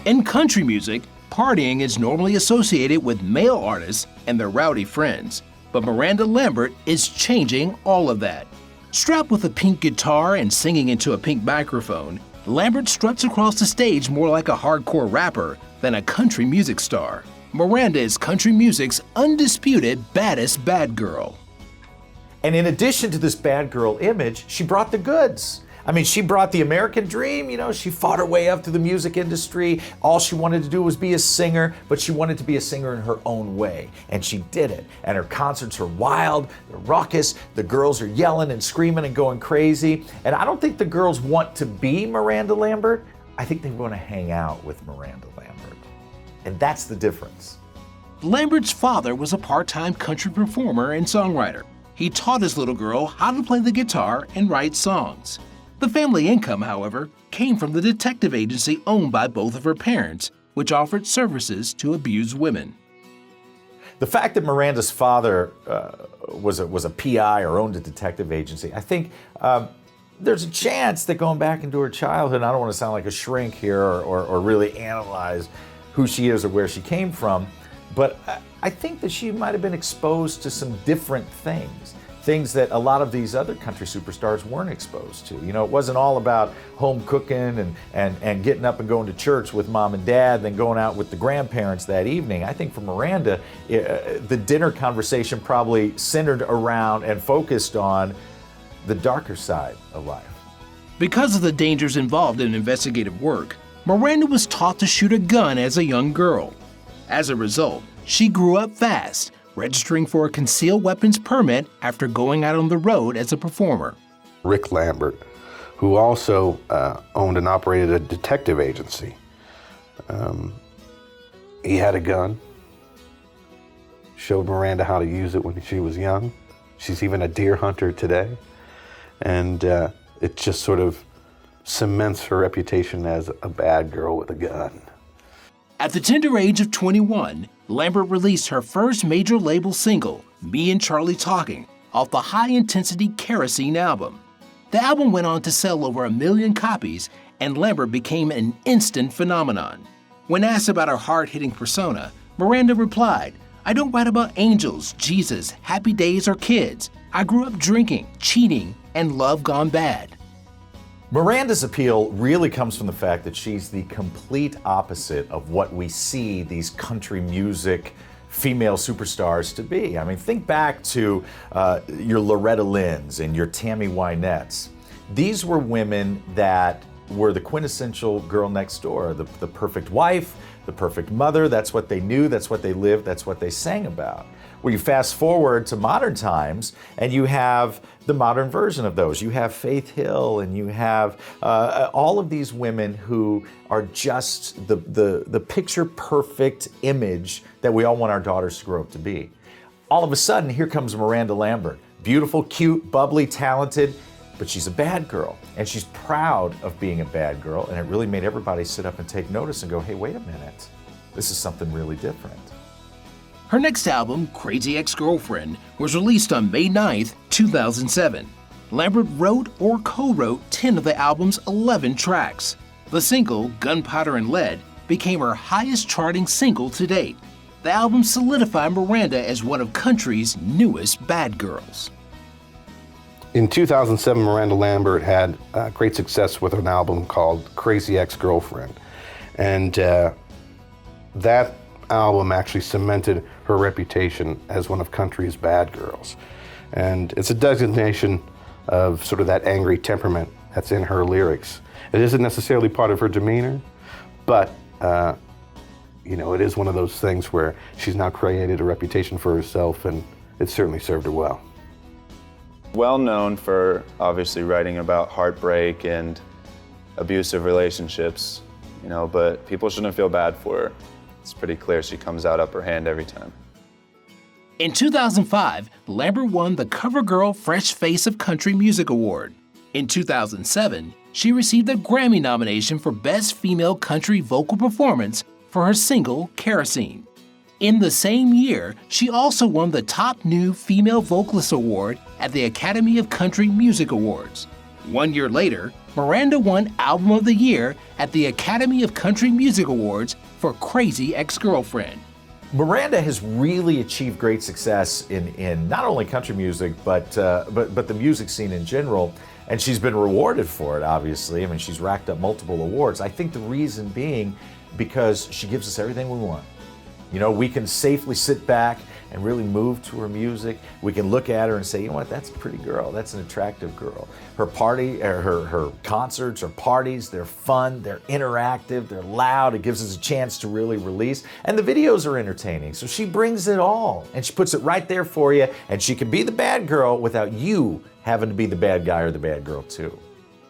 In country music, partying is normally associated with male artists and their rowdy friends, but Miranda Lambert is changing all of that. Strapped with a pink guitar and singing into a pink microphone, Lambert struts across the stage more like a hardcore rapper than a country music star. Miranda is country music's undisputed baddest bad girl. And in addition to this bad girl image, she brought the goods. I mean, she brought the American dream, she fought her way up through the music industry. All she wanted to do was be a singer, but she wanted to be a singer in her own way. And she did it. And her concerts are wild, they're raucous, the girls are yelling and screaming and going crazy. And I don't think the girls want to be Miranda Lambert. I think they want to hang out with Miranda Lambert. And that's the difference. Lambert's father was a part-time country performer and songwriter. He taught his little girl how to play the guitar and write songs. The family income, however, came from the detective agency owned by both of her parents, which offered services to abused women. The fact that Miranda's father was a PI or owned a detective agency, I think there's a chance that going back into her childhood, and I don't want to sound like a shrink here or really analyze who she is or where she came from, but I think that she might have been exposed to some different things that a lot of these other country superstars weren't exposed to. It wasn't all about home cooking and getting up and going to church with mom and dad, then going out with the grandparents that evening. I think for Miranda, the dinner conversation probably centered around and focused on the darker side of life. Because of the dangers involved in investigative work, Miranda was taught to shoot a gun as a young girl. As a result, she grew up fast, registering for a concealed weapons permit after going out on the road as a performer. Rick Lambert, who also owned and operated a detective agency. He had a gun, showed Miranda how to use it when she was young. She's even a deer hunter today. And it just sort of cements her reputation as a bad girl with a gun. At the tender age of 21, Lambert released her first major label single, Me and Charlie Talking, off the high-intensity Kerosene album. The album went on to sell over 1 million copies, and Lambert became an instant phenomenon. When asked about her hard-hitting persona, Miranda replied, "I don't write about angels, Jesus, happy days, or kids. I grew up drinking, cheating, and love gone bad." Miranda's appeal really comes from the fact that she's the complete opposite of what we see these country music female superstars to be. I mean, think back to your Loretta Lynn's and your Tammy Wynette's. These were women that were the quintessential girl next door, the perfect wife, the perfect mother. That's what they knew, that's what they lived, that's what they sang about. Well, you fast forward to modern times and you have the modern version of those. You have Faith Hill and you have all of these women who are just the picture perfect image that we all want our daughters to grow up to be. All of a sudden, here comes Miranda Lambert. Beautiful, cute, bubbly, talented, but she's a bad girl. And she's proud of being a bad girl, and it really made everybody sit up and take notice and go, hey, wait a minute, this is something really different. Her next album, Crazy Ex-Girlfriend, was released on May 9, 2007. Lambert wrote or co-wrote 10 of the album's 11 tracks. The single, Gunpowder and Lead, became her highest charting single to date. The album solidified Miranda as one of country's newest bad girls. In 2007, Miranda Lambert had great success with an album called Crazy Ex-Girlfriend. And that album actually cemented her reputation as one of country's bad girls. And it's a designation of sort of that angry temperament that's in her lyrics. It isn't necessarily part of her demeanor, but it is one of those things where she's now created a reputation for herself, and it certainly served her well. Well known for obviously writing about heartbreak and abusive relationships, but people shouldn't feel bad for her. It's pretty clear she comes out upper hand every time. In 2005, Lambert won the CoverGirl Fresh Face of Country Music Award. In 2007, she received a Grammy nomination for Best Female Country Vocal Performance for her single, Kerosene. In the same year, she also won the Top New Female Vocalist Award at the Academy of Country Music Awards. 1 year later, Miranda won Album of the Year at the Academy of Country Music Awards for Crazy Ex-Girlfriend. Miranda has really achieved great success in not only country music, but the music scene in general. And she's been rewarded for it, obviously. I mean, she's racked up multiple awards. I think the reason being because she gives us everything we want. You know, we can safely sit back and really move to her music. We can look at her and say, you know what, that's a pretty girl. That's an attractive girl. Her her concerts or parties, they're fun, they're interactive, they're loud. It gives us a chance to really release. And the videos are entertaining. So she brings it all and she puts it right there for you. And she can be the bad girl without you having to be the bad guy or the bad girl too.